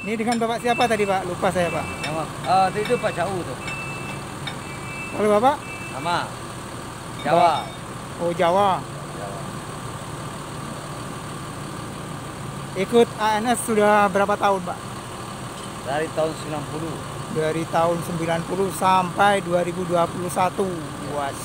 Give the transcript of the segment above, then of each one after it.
Ini dengan Bapak siapa tadi Pak? Lupa saya Pak. Itu Pak Jauh tuh. Kalau Bapak? Sama. Jawa. Oh Jawa. Jawa. Ikut ANS sudah berapa tahun Pak? Dari tahun 90. Dari tahun 90 sampai 2021. Was.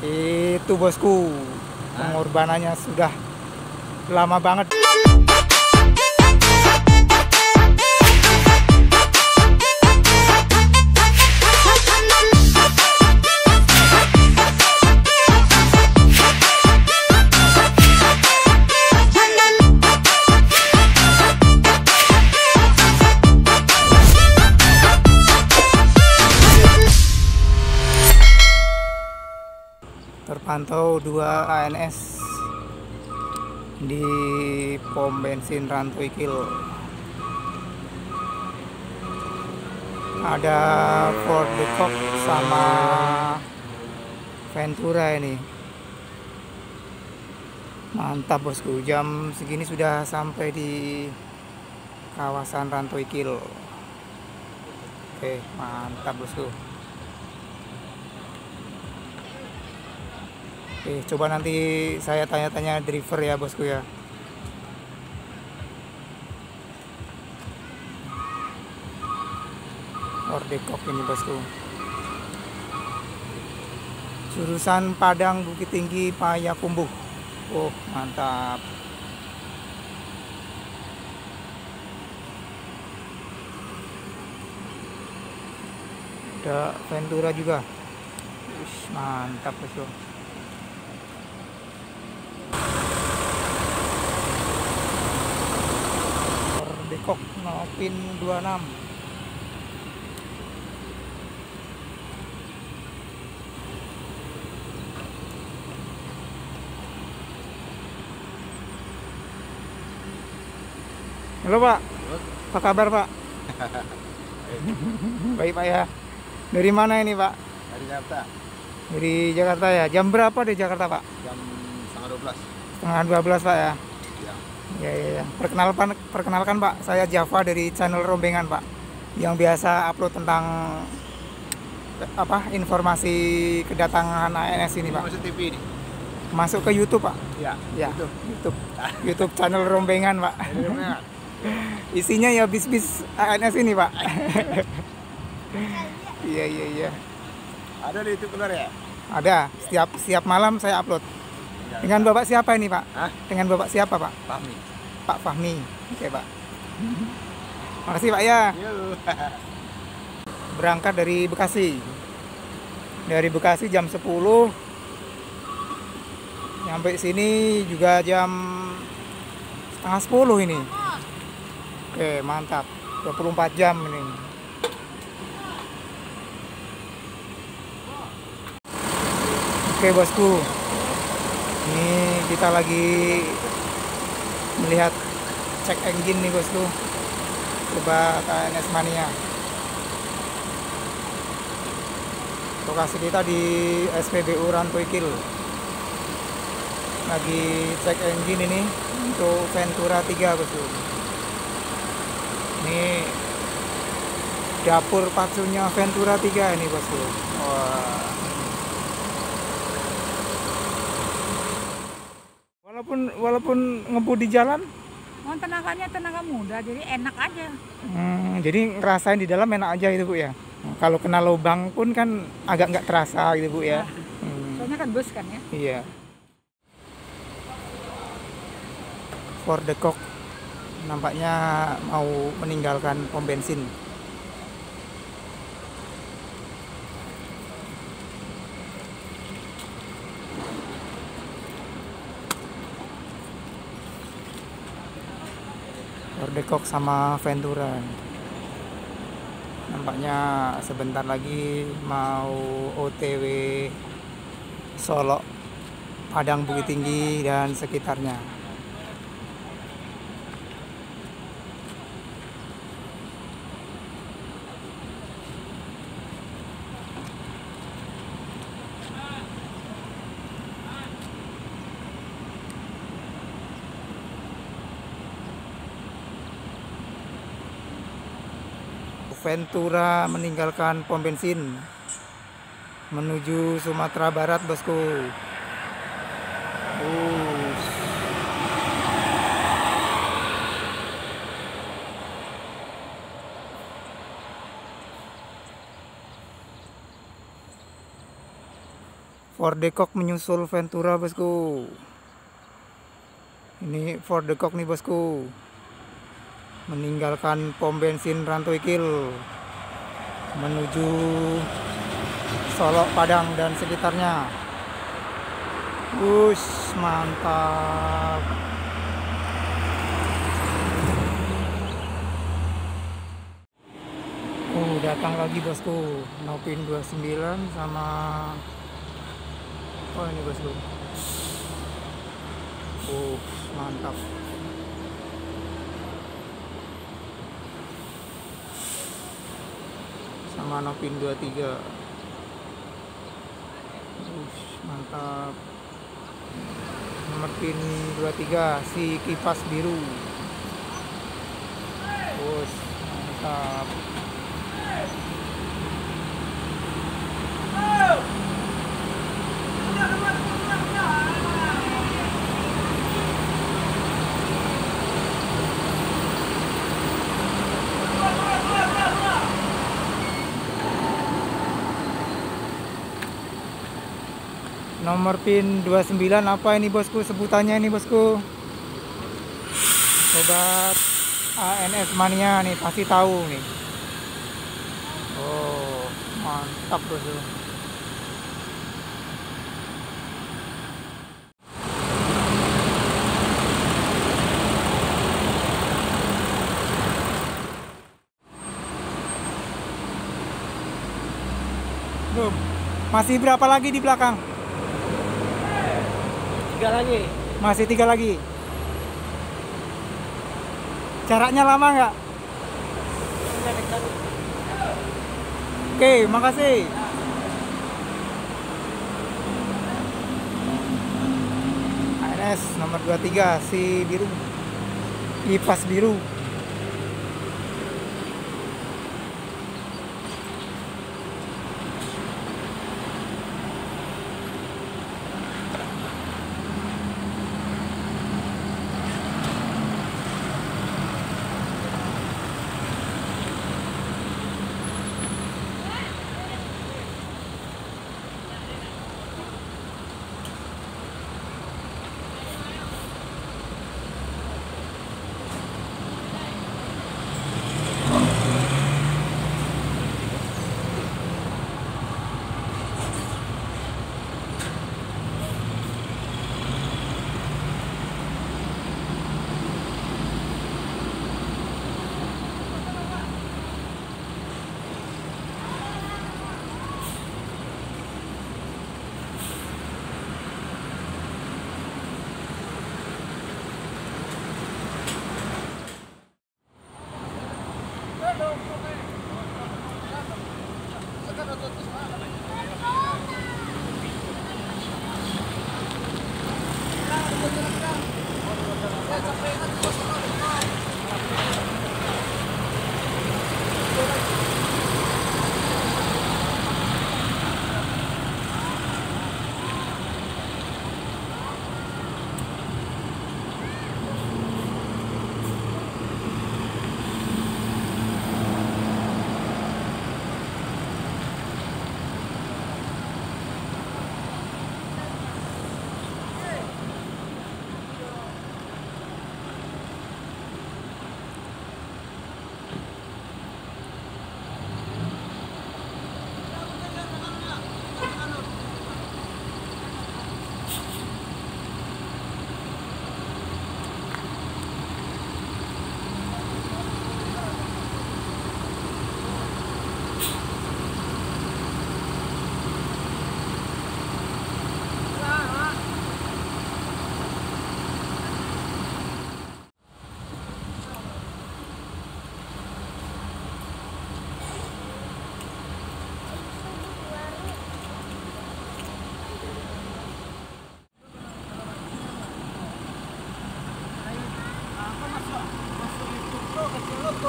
Itu bosku. Pengorbanannya sudah lama banget. Terpantau 2 ANS di pom bensin Rantoikil. Ada Ford Decok sama Ventura ini. Mantap bosku, jam segini sudah sampai di kawasan Rantoikil. Oke, mantap bosku. Oke, coba nanti saya tanya-tanya driver ya bosku ya. Ford Decok ini bosku. Jurusan Padang Bukit Tinggi Payakumbuh. Oh mantap. Ada Ventura juga. Ush, mantap bosku. Decok Novin 26. Halo Pak, apa kabar Pak? Baik Pak ya. Dari mana ini Pak? Dari Jakarta. Dari Jakarta ya. Jam berapa di Jakarta Pak? Jam setengah 12. Setengah 12 Pak ya. Ya. Perkenalkan Pak, saya Java dari channel Rombengan Pak, yang biasa upload tentang informasi kedatangan ANS ini Pak. Masuk TV ini. Masuk ke YouTube Pak. Ya. YouTube channel Rombengan Pak. Isinya ya bis-bis ANS ini Pak. Iya. Ada di YouTube benar ya? Ada. Setiap malam saya upload. Dengan Bapak siapa ini Pak? Hah? Dengan Bapak siapa Pak? Fahmi. Pak Fahmi. Oke Pak. Makasih Pak ya. Berangkat dari Bekasi. Dari Bekasi jam 10. Nyampe sini juga jam setengah 10 ini. Oke mantap. 24 jam ini. Oke bosku. Ini kita lagi melihat cek engine nih bosku. Coba ANS Mania. Lokasi kita di SPBU Rantoikil. Lagi cek engine ini untuk Ventura 3 bosku. Ini dapur pacunya Ventura 3 ini bosku. Wah. Walaupun ngebut di jalan, tenaganya tenaga muda, jadi enak aja. Jadi ngerasain di dalam enak aja itu Bu ya. Kalau kena lubang pun kan agak nggak terasa gitu Bu ya. Soalnya kan bus kan ya. Iya. Ford Decok nampaknya mau meninggalkan pom bensin. Ford Decok sama Ventura. Nampaknya sebentar lagi mau OTW Solo, Padang Bukit Tinggi dan sekitarnya. Ventura meninggalkan pom bensin menuju Sumatera Barat, bosku. Ford Decok menyusul Ventura, bosku. Ini Ford Decok nih, bosku, meninggalkan pom bensin Rantuikil menuju Solok, Padang dan sekitarnya. Wush, mantap. Datang lagi, bosku, Nopin 29 sama ini, bosku. Mantap. Sama Nopin 23. Mantap. Nomor pin 23 si kipas biru. Mantap. Nomor pin 29 apa ini, bosku, sebutannya ini, bosku? Sobat ANS Mania nih pasti tahu nih. Mantap, bosku. Masih berapa lagi di belakang? 3 lagi. Masih 3 lagi. Jaraknya lama nggak? Oke, makasih. ANS nomor 23 si biru, kipas biru.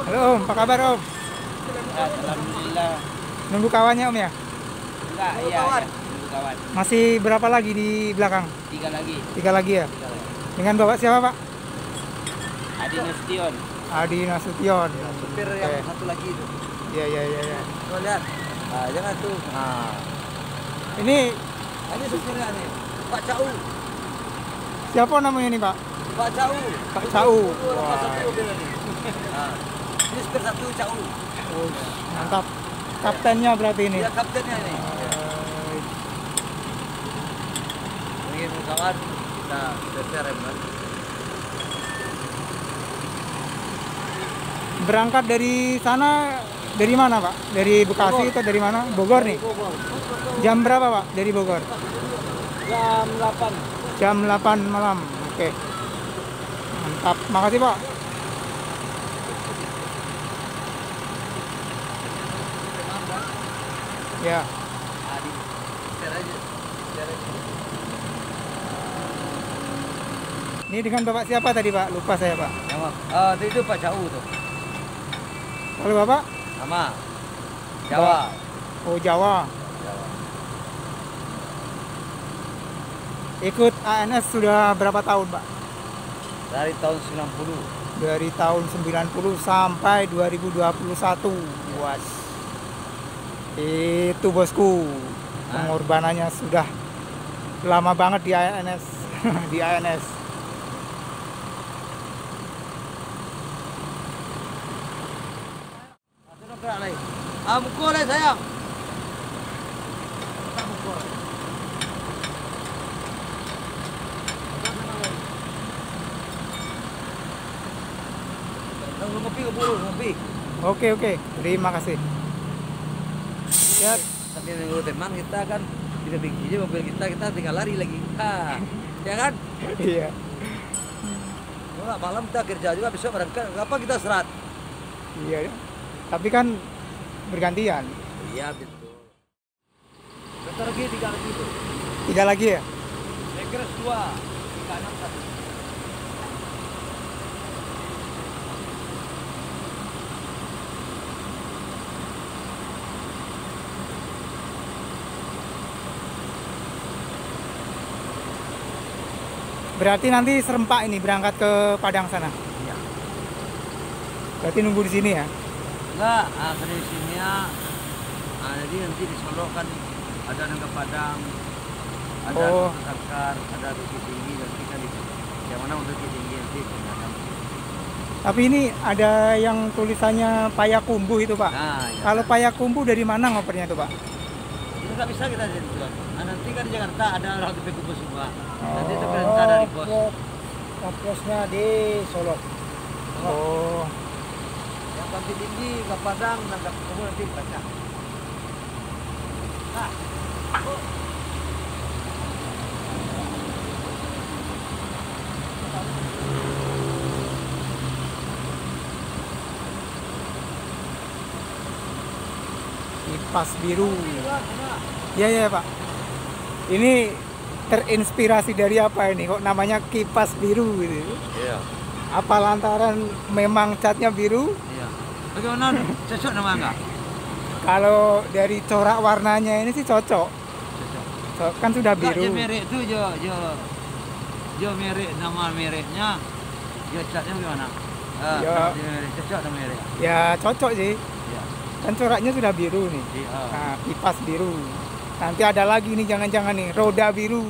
Halo Om, apa kabar Om? Alhamdulillah. Nunggu kawannya Om ya? Enggak, iya, nunggu kawan. Masih berapa lagi di belakang? 3 lagi. 3 lagi ya? 3 lagi. Dengan Bapak siapa Pak? Adi Nasution. Adi Nasution. Supir Oke. yang satu lagi itu. Iya, iya, iya, iya. Tuh lihat. Nah, jangan tuh. Nah, Ini ini supirnya nih. Pak Cau. siapa namanya nih Pak? Pak Cau. Pak Cau. Orang Wah. satu dia nih. Nah, ini supir satu Cau. Oh, mantap. Kaptennya berarti ini. Dia kaptennya ini. Ini kawan kita rem kan. Berangkat dari sana dari mana Pak? Dari Bekasi atau dari mana? Bogor nih. Jam berapa Pak dari Bogor? Jam 8. Jam 8 malam. Oke. Mantap. Makasih Pak. Ya. Ini dengan Bapak siapa tadi Pak? Lupa saya Pak. Itu Pak Cau tuh. Kalau Bapak? Nama Jawa. Oh Jawa. Ikut ANS sudah berapa tahun Pak? Dari tahun 90. Dari tahun 90 sampai 2021. Was. Itu bosku. Pengorbanannya sudah lama banget di ANS. Di ANS. Mukul sayang. Tak mukul. Ngopi keburu, ngopi. Oke. Terima kasih. Lihat. Tapi nunggu teman kita kan kita bikin aja mobil kita tinggal lari lagi. Ya kan? Iya. Enggak, malam kita kerja juga besok berangkat. Apa kita serat? Iya. Tapi kan bergantian. Iya betul. Bentar lagi 3 lagi tuh. 3 lagi ya? Negres 2, 361. Berarti nanti serempak ini berangkat ke Padang sana. Iya. Berarti nunggu di sini ya? Enggak, dari sini ya. Jadi nanti di Solo kan ada Nangka Padang, ada Takar, ada Bukit Tinggi, nanti kan yang mana untuk Bukit Tinggi nanti tinggalkan. Tapi ini ada yang tulisannya Payakumbuh itu Pak. Nah, ya. Kalau Payakumbuh dari mana ngopernya itu Pak? Itu nggak bisa kita jadi tuan. Nanti kan di Jakarta ada orang di Kubus semua. Nanti itu perintah dari bos. Posnya di Solo. Oh, Yang Bukit Tinggi, ke Padang, dan ke Kubus nanti baca. Nah, kipas biru. Iya Pak. Ini terinspirasi dari apa ini? Kok namanya kipas biru gitu? iya. Apa lantaran memang catnya biru? Iya. Bagaimana cocok nama enggak? Kalau dari corak warnanya ini sih cocok. Kan sudah Enggak, biru. dia merek itu jo merek nama mereknya. Dia catnya gimana? Ya. Dia merek cocok nama merek. Ya cocok sih. Iya. Kan coraknya sudah biru nih. Iya. Nah, kipas biru. Nanti ada lagi nih jangan-jangan nih roda biru.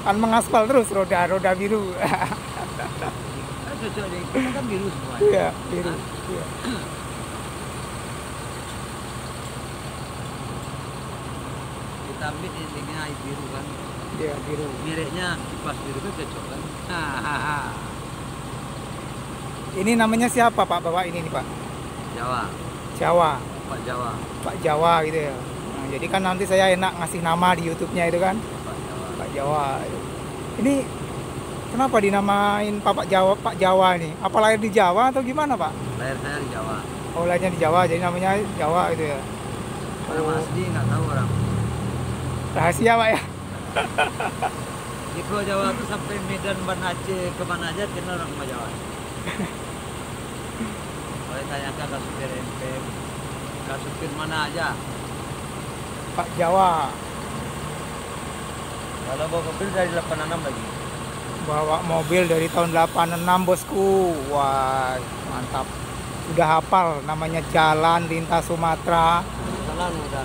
Kan mengaspal terus roda biru. Kan cocok deh. Kita kan biru semua. Iya, biru. Iya. Kita ambil ini air biru kan. Iya, biru. Mereknya kipas biru kan cocok kan. Ini namanya siapa Pak Bapak ini nih Pak? Jawa. Jawa. Pak Jawa. Pak Jawa gitu ya. Nah, jadi kan nanti saya enak ngasih nama di YouTube-nya itu kan. Pak Jawa. Pak Jawa. Ini kenapa dinamain Pak Jawa nih? Apa lahir di Jawa atau gimana Pak? Lahir saya di Jawa. Oh, lahirnya di Jawa jadi namanya Jawa gitu ya. Orang asli nggak tahu orang. Rahasia Pak ya. Di Pulau Jawa tuh sampai Medan, Banda Aceh, kemana aja kenal orang Jawa. Kalau tanyakan ke supir MP, Kak supir mana aja? Pak Jawa. Kalau bawa mobil dari 86 lagi. Bawa mobil dari tahun 86 bosku. Wah, mantap. Sudah hafal namanya jalan lintas Sumatera. Jalan udah.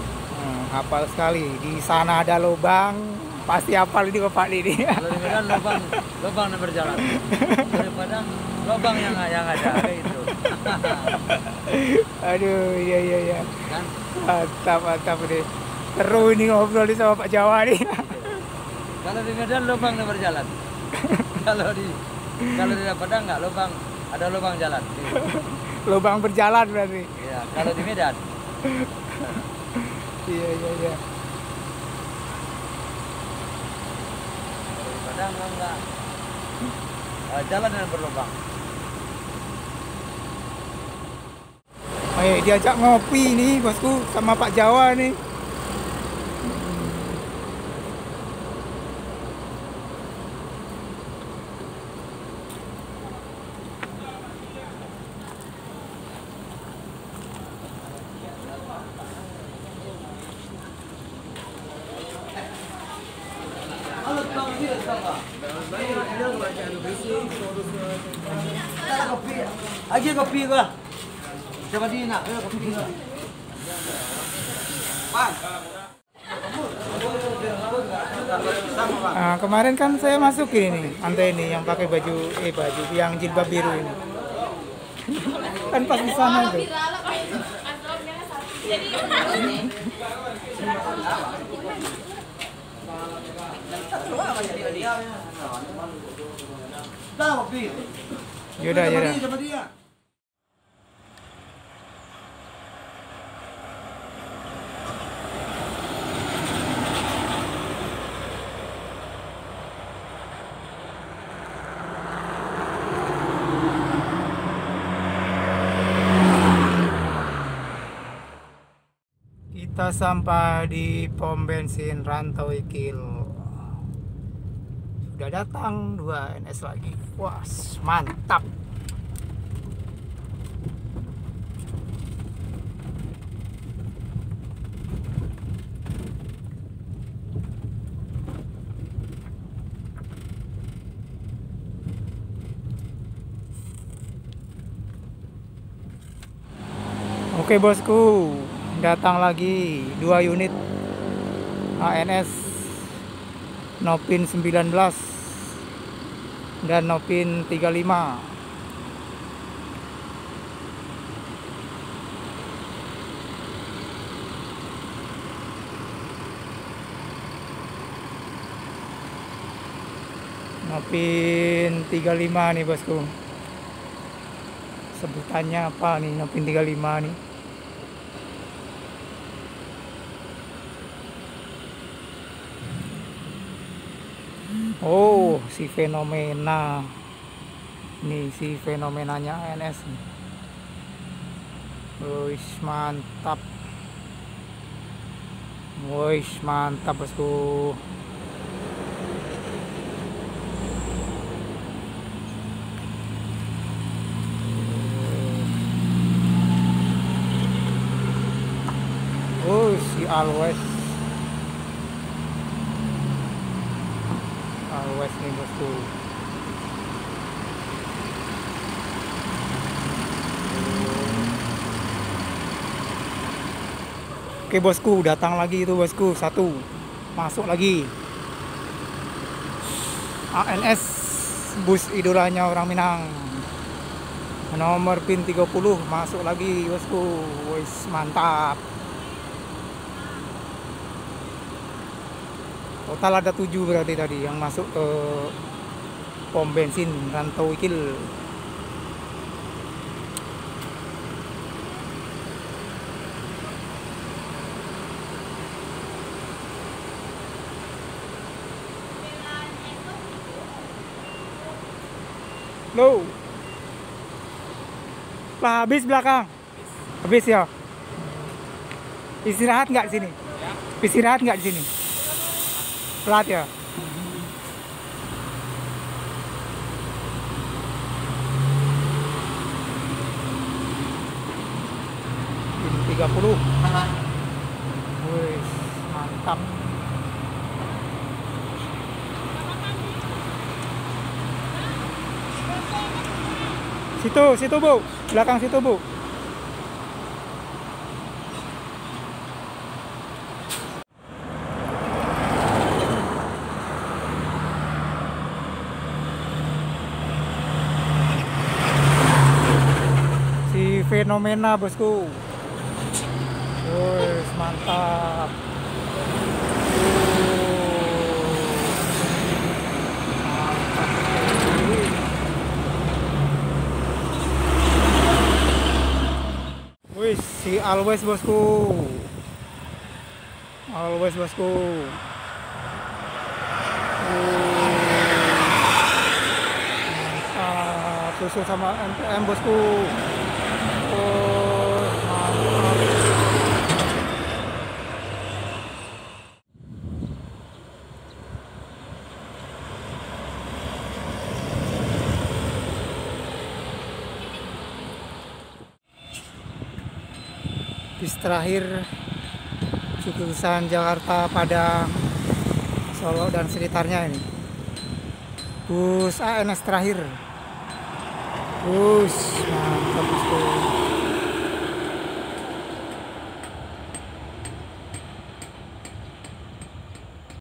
Hafal sekali. Di sana ada lubang. Pasti hafal ini Bapak ini. Kalau di Medan lubang yang berjalan. Daripada lubang yang ada kayak itu. Aduh, iya. Kan? Mantap nih. Seru ini ngobrol nih sama Pak Jawa nih. Kalau di Medan lubang yang berjalan. kalau di Padang nggak lubang, ada lubang jalan. Lubang berjalan berarti. Iya, kalau di Medan. Iya. Kalau di Padang enggak. Jalan yang berlubang. Ayo diajak ngopi nih bosku sama Pak Jawa nih. Aja kopi gua. Coba di nak, kopi. Nah, kemarin kan saya masukin ini Ante ini yang pakai baju yang jilbab biru ini. Kan pas di sana tuh. Yaudah. Kita sampai di pom bensin Rantau Ikil. Sudah datang 2 NS lagi. Wah, mantap. Oke bosku, datang lagi 2 unit ANS Nopin 19 dan Nopin 35. Nopin 35 nih bosku. Sebutannya apa nih Nopin 35 nih? Oh, si fenomena. Nih si fenomenanya ANS nih. Wih, mantap. Wih, mantap bosku. Oh, si Always nih bosku. Oke bosku, datang lagi itu bosku, 1 masuk lagi ANS, bus idolanya orang Minang, nomor PIN 30 masuk lagi bosku. Wis mantap. Total ada 7 berarti tadi yang masuk ke pom bensin Rantau Ikil. Loh. Lah habis belakang. Habis ya. Istirahat nggak di sini? Istirahat nggak di sini? Pelat ya. Ini 30. Wih, mantap. Situ Bu, belakang situ Bu. Si fenomena bosku. Wih, mantap. Wih, si Always bosku. Always bosku. Mantap. Susul sama MPM bosku. Oh, mantap. Bis terakhir jurusan Jakarta, Padang, Solo dan sekitarnya ini. Bus ANS terakhir. Bus mantap bosku.